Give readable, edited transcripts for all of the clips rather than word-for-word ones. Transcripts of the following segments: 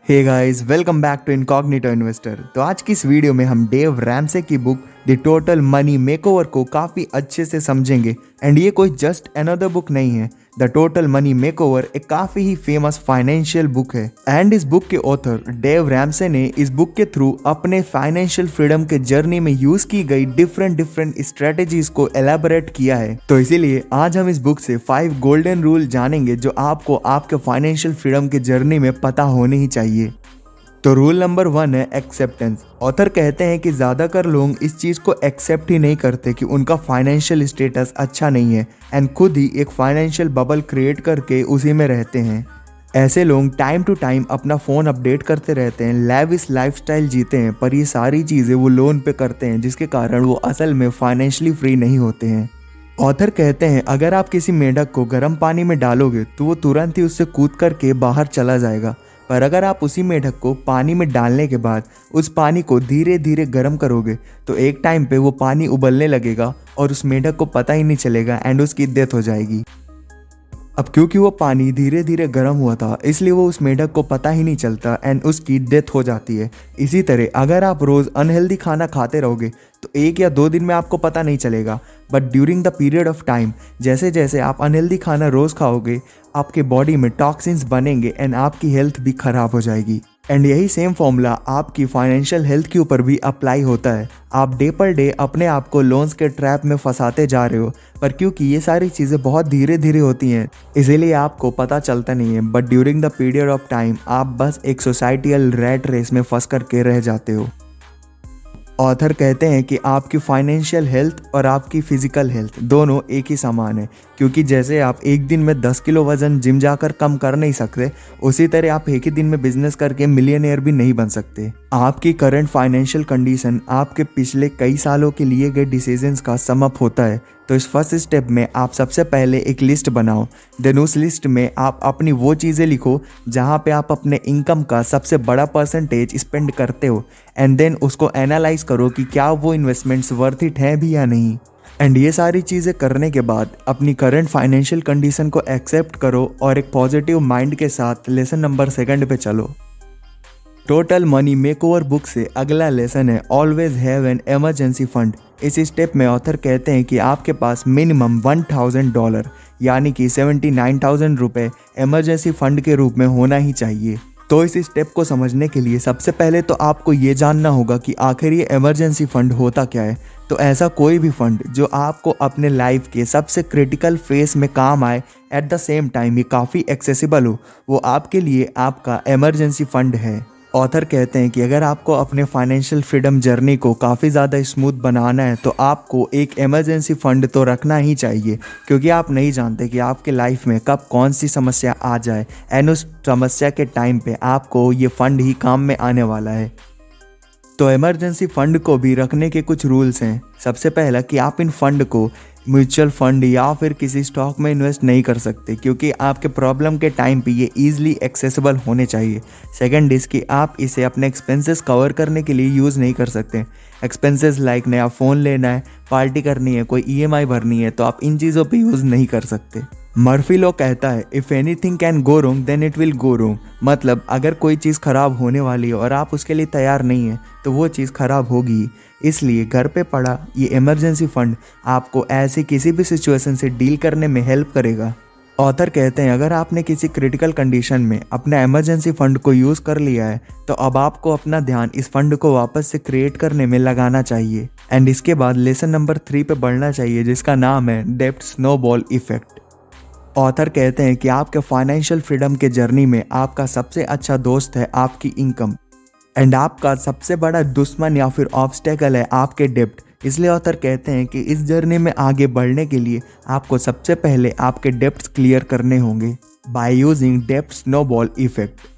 Hey guys, welcome back to incognito investor. तो आज की इस वीडियो में हम डेव रैमसे की book the total money makeover को काफ़ी अच्छे से समझेंगे। एंड ये कोई जस्ट अनदर बुक नहीं है। द टोटल मनी मेकओवर एक काफ़ी ही फेमस फाइनेंशियल बुक है। एंड इस बुक के ऑथर डेव रैमसे ने इस बुक के थ्रू अपने फाइनेंशियल फ्रीडम के जर्नी में यूज की गई डिफरेंट स्ट्रेटेजीज को एलैबोरेट किया है। तो इसीलिए आज हम इस बुक से 5 गोल्डन रूल जानेंगे जो आपको आपके फाइनेंशियल फ्रीडम के जर्नी में पता होने ही चाहिए। तो रूल नंबर 1 है एक्सेप्टेंस। ऑथर कहते हैं कि ज़्यादातर लोग इस चीज़ को एक्सेप्ट ही नहीं करते कि उनका फाइनेंशियल स्टेटस अच्छा नहीं है एंड खुद ही एक फाइनेंशियल बबल क्रिएट करके उसी में रहते हैं। ऐसे लोग टाइम टू टाइम अपना फ़ोन अपडेट करते रहते हैं, लैविश लाइफस्टाइल जीते हैं, पर ये सारी चीज़ें वो लोन पे करते हैं जिसके कारण वो असल में फाइनेंशियली फ्री नहीं होते हैं। ऑथर कहते हैं अगर आप किसी मेंढक को गर्म पानी में डालोगे तो वो तुरंत ही उससे कूद करके बाहर चला जाएगा, पर अगर आप उसी मेंढक को पानी में डालने के बाद उस पानी को धीरे धीरे गर्म करोगे तो एक टाइम पे वो पानी उबलने लगेगा और उस मेंढक को पता ही नहीं चलेगा एंड उसकी डेथ हो जाएगी। अब क्योंकि वो पानी धीरे धीरे गर्म हुआ था इसलिए वो उस मेंढक को पता ही नहीं चलता एंड उसकी डेथ हो जाती है। इसी तरह अगर आप रोज़ अनहेल्दी खाना खाते रहोगे तो 1 या 2 दिन में आपको पता नहीं चलेगा, but during the period of time जैसे जैसे आप अनहेल्दी खाना रोज़ खाओगे आपके बॉडी में टॉक्सिन्स बनेंगे एंड आपकी हेल्थ भी खराब हो जाएगी। एंड यही सेम फॉर्मूला आपकी फाइनेंशियल हेल्थ के ऊपर भी अप्लाई होता है। आप डे पर डे अपने आप को लोन्स के ट्रैप में फंसाते जा रहे हो, पर क्योंकि ये सारी चीज़ें बहुत धीरे धीरे होती हैं इसीलिए आपको पता चलता नहीं है, but during the period of time आप बस एक सोसाइटियल रैट रेस में फंस करके रह जाते हो। ऑथर कहते हैं कि आपकी फाइनेंशियल हेल्थ और आपकी फिजिकल हेल्थ दोनों एक ही समान है, क्योंकि जैसे आप एक दिन में 10 किलो वजन जिम जाकर कम कर नहीं सकते उसी तरह आप एक ही दिन में बिजनेस करके मिलियनेयर भी नहीं बन सकते। आपकी करंट फाइनेंशियल कंडीशन आपके पिछले कई सालों के लिए गए डिसीजंस का सम अप होता है। तो इस फर्स्ट स्टेप में आप सबसे पहले एक लिस्ट बनाओ, देन उस लिस्ट में आप अपनी वो चीज़ें लिखो जहाँ पे आप अपने इनकम का सबसे बड़ा परसेंटेज स्पेंड करते हो एंड देन उसको एनालाइज करो कि क्या वो इन्वेस्टमेंट्स वर्थ इट हैं भी या नहीं। एंड ये सारी चीज़ें करने के बाद अपनी करंट फाइनेंशियल कंडीशन को एक्सेप्ट करो और एक पॉजिटिव माइंड के साथ लेसन नंबर 2 पे चलो। टोटल मनी मेकओवर बुक से अगला लेसन है always have an emergency fund. इस स्टेप में ऑथर कहते हैं कि आपके पास मिनिमम $1000 यानी कि 79,000 रुपये इमरजेंसी फंड के रूप में होना ही चाहिए। तो इस स्टेप को समझने के लिए सबसे पहले तो आपको ये जानना होगा कि आखिर ये इमरजेंसी फंड होता क्या है। तो ऐसा कोई भी फंड जो आपको अपने लाइफ के सबसे क्रिटिकल फेस में काम आए एट द सेम टाइम ये काफ़ी एक्सेसिबल हो, वो आपके लिए आपका इमरजेंसी फंड है। ऑथर कहते हैं कि अगर आपको अपने फाइनेंशियल फ्रीडम जर्नी को काफ़ी ज़्यादा स्मूथ बनाना है तो आपको एक इमरजेंसी फ़ंड तो रखना ही चाहिए, क्योंकि आप नहीं जानते कि आपके लाइफ में कब कौन सी समस्या आ जाए एंड उस समस्या के टाइम पे आपको ये फ़ंड ही काम में आने वाला है। तो इमरजेंसी फ़ंड को भी रखने के कुछ रूल्स हैं। सबसे पहला कि आप इन फंड को म्यूचुअल फंड या फिर किसी स्टॉक में इन्वेस्ट नहीं कर सकते, क्योंकि आपके प्रॉब्लम के टाइम पे ये ईजिली एक्सेसिबल होने चाहिए। सेकंड इज़ कि आप इसे अपने एक्सपेंसेस कवर करने के लिए यूज़ नहीं कर सकते। एक्सपेंसेस लाइक नया फ़ोन लेना है, पार्टी करनी है, कोई EMI भरनी है, तो आप इन चीज़ों पे यूज़ नहीं कर सकते। मर्फी लॉ कहता है if anything can go wrong then it will go wrong. मतलब अगर कोई चीज़ ख़राब होने वाली है और आप उसके लिए तैयार नहीं है तो वो चीज़ ख़राब होगी। इसलिए घर पे पड़ा ये इमरजेंसी फ़ंड आपको ऐसी किसी भी सिचुएशन से डील करने में हेल्प करेगा। ऑथर कहते हैं अगर आपने किसी क्रिटिकल कंडीशन में अपना इमरजेंसी फ़ंड को यूज़ कर लिया है तो अब आपको अपना ध्यान इस फंड को वापस से क्रिएट करने में लगाना चाहिए। एंड इसके बाद लेसन नंबर 3 पे बढ़ना चाहिए, जिसका नाम है डेब्ट स्नोबॉल इफेक्ट। ऑथर कहते हैं कि आपके फाइनेंशियल फ्रीडम के जर्नी में आपका सबसे अच्छा दोस्त है आपकी इनकम एंड आपका सबसे बड़ा दुश्मन या फिर ऑब्स्टेकल है आपके डेब्ट। इसलिए ऑथर कहते हैं कि इस जर्नी में आगे बढ़ने के लिए आपको सबसे पहले आपके डेब्ट्स क्लियर करने होंगे बाय यूजिंग डेब्ट स्नोबॉल इफेक्ट।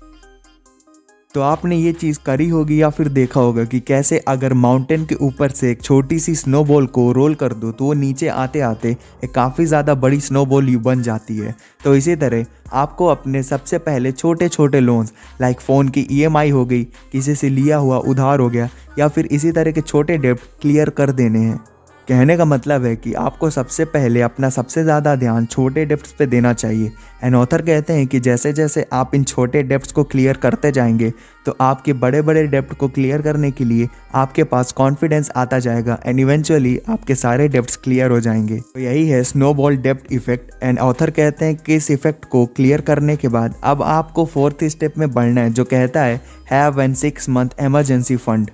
तो आपने ये चीज़ करी होगी या फिर देखा होगा कि कैसे अगर माउंटेन के ऊपर से एक छोटी सी स्नोबॉल को रोल कर दो तो वो नीचे आते आते एक काफ़ी ज़्यादा बड़ी स्नोबॉल बन जाती है। तो इसी तरह आपको अपने सबसे पहले छोटे छोटे लोन्स लाइक फ़ोन की EMI हो गई, किसी से लिया हुआ उधार हो गया, या फिर इसी तरह के छोटे डेब्ट क्लियर कर देने हैं। कहने का मतलब है कि आपको सबसे पहले अपना सबसे ज़्यादा ध्यान छोटे डेप्ट्स पे देना चाहिए। एंड ऑथर कहते हैं कि जैसे जैसे आप इन छोटे डेप्ट्स को क्लियर करते जाएंगे तो आपके बड़े बड़े डेप्ट को क्लियर करने के लिए आपके पास कॉन्फिडेंस आता जाएगा एंड इवेंचुअली आपके सारे डेप्ट्स क्लियर हो जाएंगे। तो यही है स्नोबॉल डेप्ट इफेक्ट। एंड ऑथर कहते हैं कि इस इफेक्ट को क्लियर करने के बाद अब आपको 4th स्टेप में बढ़ना है, जो कहता है have an 6 month emergency fund.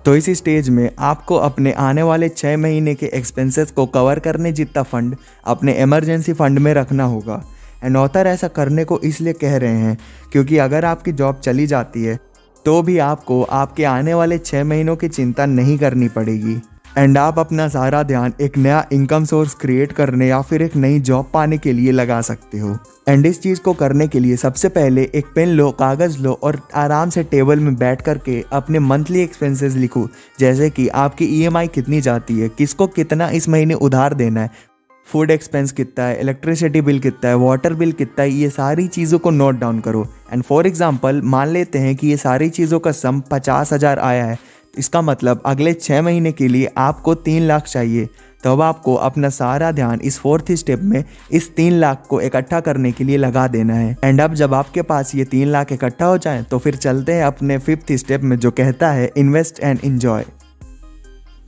तो इस स्टेज में आपको अपने आने वाले 6 महीने के एक्सपेंसेस को कवर करने जितना फंड अपने इमरजेंसी फंड में रखना होगा। एंड ऑथर ऐसा करने को इसलिए कह रहे हैं क्योंकि अगर आपकी जॉब चली जाती है तो भी आपको आपके आने वाले 6 महीनों की चिंता नहीं करनी पड़ेगी एंड आप अपना सारा ध्यान एक नया इनकम सोर्स क्रिएट करने या फिर एक नई जॉब पाने के लिए लगा सकते हो। एंड इस चीज़ को करने के लिए सबसे पहले एक पेन लो, कागज़ लो और आराम से टेबल में बैठ करके अपने मंथली एक्सपेंसेस लिखो, जैसे कि आपकी ईएमआई कितनी जाती है, किसको कितना इस महीने उधार देना है, फूड एक्सपेंस कितना है, इलेक्ट्रिसिटी बिल कितना है, वाटर बिल कितना है, ये सारी चीज़ों को नोट डाउन करो। एंड फॉर एग्जांपल मान लेते हैं कि ये सारी चीज़ों का सम 50,000 आया है, इसका मतलब अगले 6 महीने के लिए आपको 3 लाख चाहिए। तो अब आपको अपना सारा ध्यान इस 4th स्टेप में इस 3 लाख को इकट्ठा करने के लिए लगा देना है। एंड अब जब आपके पास ये 3 लाख इकट्ठा हो जाए तो फिर चलते हैं अपने 5th स्टेप में, जो कहता है इन्वेस्ट एंड एंजॉय।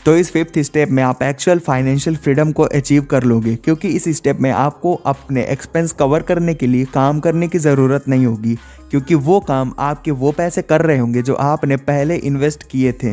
तो इस 5th स्टेप में आप एक्चुअल फाइनेंशियल फ्रीडम को अचीव कर लोगे, क्योंकि इस स्टेप में आपको अपने एक्सपेंस कवर करने के लिए काम करने की ज़रूरत नहीं होगी, क्योंकि वो काम आपके वो पैसे कर रहे होंगे जो आपने पहले इन्वेस्ट किए थे।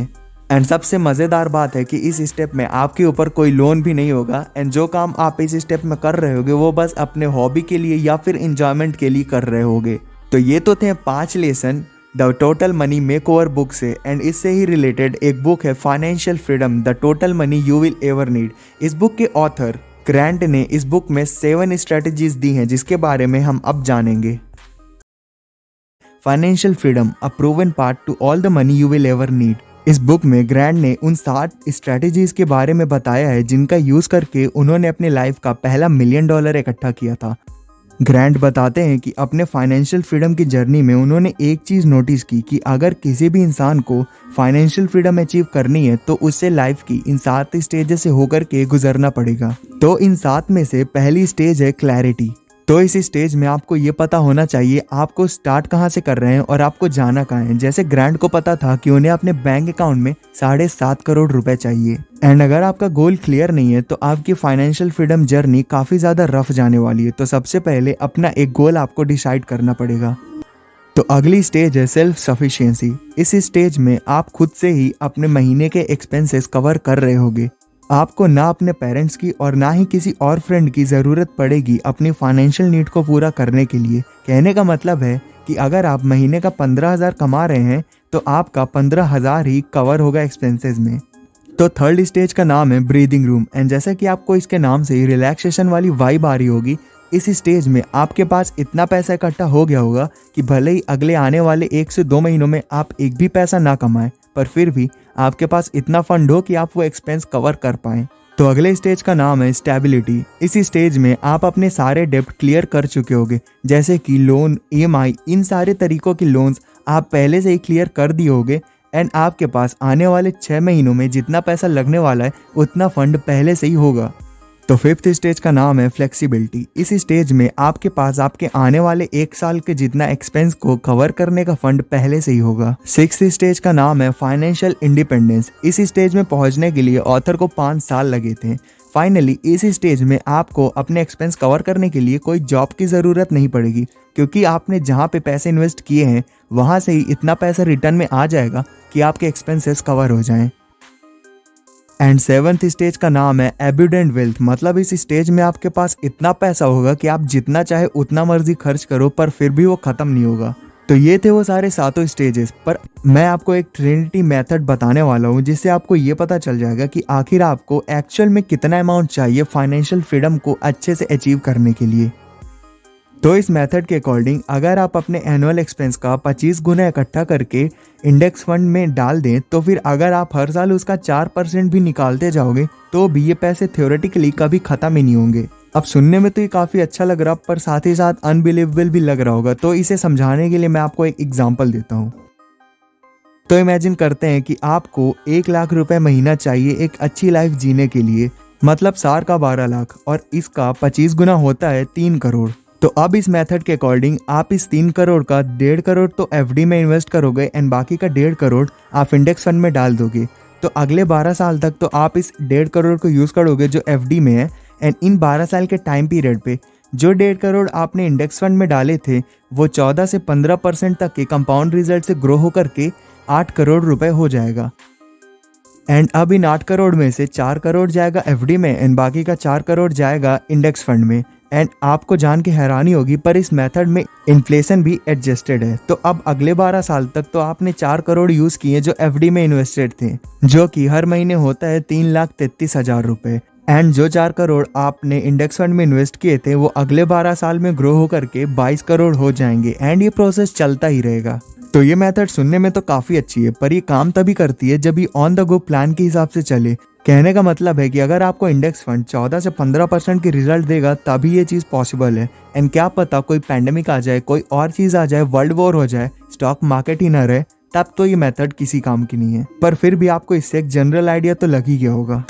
एंड सबसे मज़ेदार बात है कि इस स्टेप में आपके ऊपर कोई लोन भी नहीं होगा एंड जो काम आप इस स्टेप में कर रहे होगे वो बस अपने हॉबी के लिए या फिर इंजॉयमेंट के लिए कर रहे होगे। तो ये तो थे 5 lesson the total money makeover book से। एंड इससे ही रिलेटेड एक बुक है financial freedom the total money you will ever need. इस बुक के ऑथर ग्रांट ने इस बुक में 7 स्ट्रेटजीज दी हैं जिसके बारे में हम अब जानेंगे। Financial freedom a proven path to all the money you will ever need. इस बुक में ग्रांट ने उन 7 स्ट्रेटजीज के बारे में बताया है जिनका यूज करके उन्होंने अपने लाइफ का पहला $1 मिलियन इकट्ठा किया था। ग्रांट बताते हैं कि अपने फाइनेंशियल फ्रीडम की जर्नी में उन्होंने एक चीज़ नोटिस की कि अगर किसी भी इंसान को फाइनेंशियल फ्रीडम अचीव करनी है तो उससे लाइफ की इन 7 स्टेजेस से होकर के गुजरना पड़ेगा। तो इन 7 में से पहली स्टेज है क्लैरिटी। तो इस स्टेज में आपको ये पता होना चाहिए आपको स्टार्ट कहाँ से कर रहे हैं और आपको जाना कहाँ है। जैसे ग्रांट को पता था कि उन्हें अपने बैंक अकाउंट में 7.5 करोड़ रुपए चाहिए। एंड अगर आपका गोल क्लियर नहीं है तो आपकी फाइनेंशियल फ्रीडम जर्नी काफ़ी ज़्यादा रफ जाने वाली है। तो सबसे पहले अपना एक गोल आपको डिसाइड करना पड़ेगा। तो अगली स्टेज है सेल्फ सफिशिएंसी। इस स्टेज में आप खुद से ही अपने महीने के एक्सपेंसेस कवर कर रहे होगे। आपको ना अपने पेरेंट्स की और ना ही किसी और फ्रेंड की ज़रूरत पड़ेगी अपनी फाइनेंशियल नीड को पूरा करने के लिए। कहने का मतलब है कि अगर आप महीने का 15,000 कमा रहे हैं तो आपका 15,000 ही कवर होगा एक्सपेंसेस में। तो 3rd स्टेज का नाम है ब्रीदिंग रूम। एंड जैसा कि आपको इसके नाम से ही रिलैक्सेशन वाली वाइब आ रही होगी, इस स्टेज में आपके पास इतना पैसा इकट्ठा हो गया होगा कि भले ही अगले आने वाले 1 से 2 महीनों में आप एक भी पैसा ना कमाएं, पर फिर भी आपके पास इतना फंड हो कि आप वो एक्सपेंस कवर कर पाएं। तो अगले स्टेज का नाम है स्टेबिलिटी। इस स्टेज में आप अपने सारे डेब्ट क्लियर कर चुके होंगे, जैसे कि लोन, ईएमआई, इन सारे तरीकों की लोन्स आप पहले से ही क्लियर कर दिए होंगे। एंड आपके पास आने वाले 6 महीनों में जितना पैसा लगने वाला है उतना फंड पहले से ही होगा। तो 5th स्टेज का नाम है फ्लेक्सिबिलिटी। इस स्टेज में आपके पास आपके आने वाले 1 साल के जितना एक्सपेंस को कवर करने का फंड पहले से ही होगा। 6th स्टेज का नाम है फाइनेंशियल इंडिपेंडेंस। इस स्टेज में पहुंचने के लिए ऑथर को 5 साल लगे थे। फाइनली इस स्टेज में आपको अपने एक्सपेंस कवर करने के लिए कोई जॉब की ज़रूरत नहीं पड़ेगी, क्योंकि आपने जहाँ पे पैसे इन्वेस्ट किए हैं वहाँ से ही इतना पैसा रिटर्न में आ जाएगा कि आपके एक्सपेंसेस कवर हो जाएं। एंड 7th स्टेज का नाम है एब्यूडेंट वेल्थ। मतलब इस स्टेज में आपके पास इतना पैसा होगा कि आप जितना चाहे उतना मर्जी खर्च करो, पर फिर भी वो ख़त्म नहीं होगा। तो ये थे वो सारे 7 स्टेजेस। पर मैं आपको एक ट्रिनिटी मेथड बताने वाला हूँ जिससे आपको ये पता चल जाएगा कि आखिर आपको एक्चुअल में कितना अमाउंट चाहिए फाइनेंशियल फ्रीडम को अच्छे से अचीव करने के लिए। तो इस मेथड के अकॉर्डिंग अगर आप अपने एनुअल एक्सपेंस का 25 गुना इकट्ठा करके इंडेक्स फंड में डाल दें, तो फिर अगर आप हर साल उसका 4% भी निकालते जाओगे तो भी ये पैसे थ्योरेटिकली कभी ख़त्म ही नहीं होंगे। अब सुनने में तो ये काफ़ी अच्छा लग रहा, पर साथ ही साथ अनबिलीवेबल भी लग रहा होगा। तो इसे समझाने के लिए मैं आपको एक एग्जांपल देता हूँ। तो इमेजिन करते हैं कि आपको 1 लाख रुपए महीना चाहिए एक अच्छी लाइफ जीने के लिए, मतलब साल का 12 लाख, और इसका 25 गुना होता है 3 करोड़। तो अब इस मेथड के अकॉर्डिंग आप इस 3 करोड़ का 1.5 करोड़ तो एफडी में इन्वेस्ट करोगे एंड बाकी का 1.5 करोड़ आप इंडेक्स फंड में डाल दोगे। तो अगले 12 साल तक तो आप इस 1.5 करोड़ को यूज़ करोगे जो एफडी में है, एंड इन 12 साल के टाइम पीरियड पे जो 1.5 करोड़ आपने इंडेक्स फंड में डाले थे वो 14 से 15% तक के कंपाउंड रिजल्ट से ग्रो होकर के 8 करोड़ रुपए हो जाएगा। एंड अब इन 8 करोड़ में से 4 करोड़ जाएगा एफडी में एंड बाकी का 4 करोड़ जाएगा इंडेक्स फंड में। एंड आपको जान के हैरानी होगी पर इस मेथड में इन्फ्लेशन भी एडजस्टेड है। तो अब अगले 12 साल तक तो आपने 4 करोड़ यूज किए जो एफडी में इन्वेस्टेड थे, जो कि हर महीने होता है 3,33,000 रुपए। एंड जो 4 करोड़ आपने इंडेक्स फंड में इन्वेस्ट किए थे वो अगले 12 साल में ग्रो होकर के 22 करोड़ हो जाएंगे एंड ये प्रोसेस चलता ही रहेगा। तो ये मेथड सुनने में तो काफ़ी अच्छी है पर ये काम तभी करती है जब ये ऑन द गो प्लान के हिसाब से चले। कहने का मतलब है कि अगर आपको इंडेक्स फंड 14 से 15% की रिजल्ट देगा तभी ये चीज़ पॉसिबल है। एंड क्या पता कोई पैंडेमिक आ जाए, कोई और चीज़ आ जाए, वर्ल्ड वॉर हो जाए, स्टॉक मार्केट ही ना रहे, तब तो ये मेथड किसी काम की नहीं है। पर फिर भी आपको इससे एक जनरल आइडिया तो लग ही गया होगा।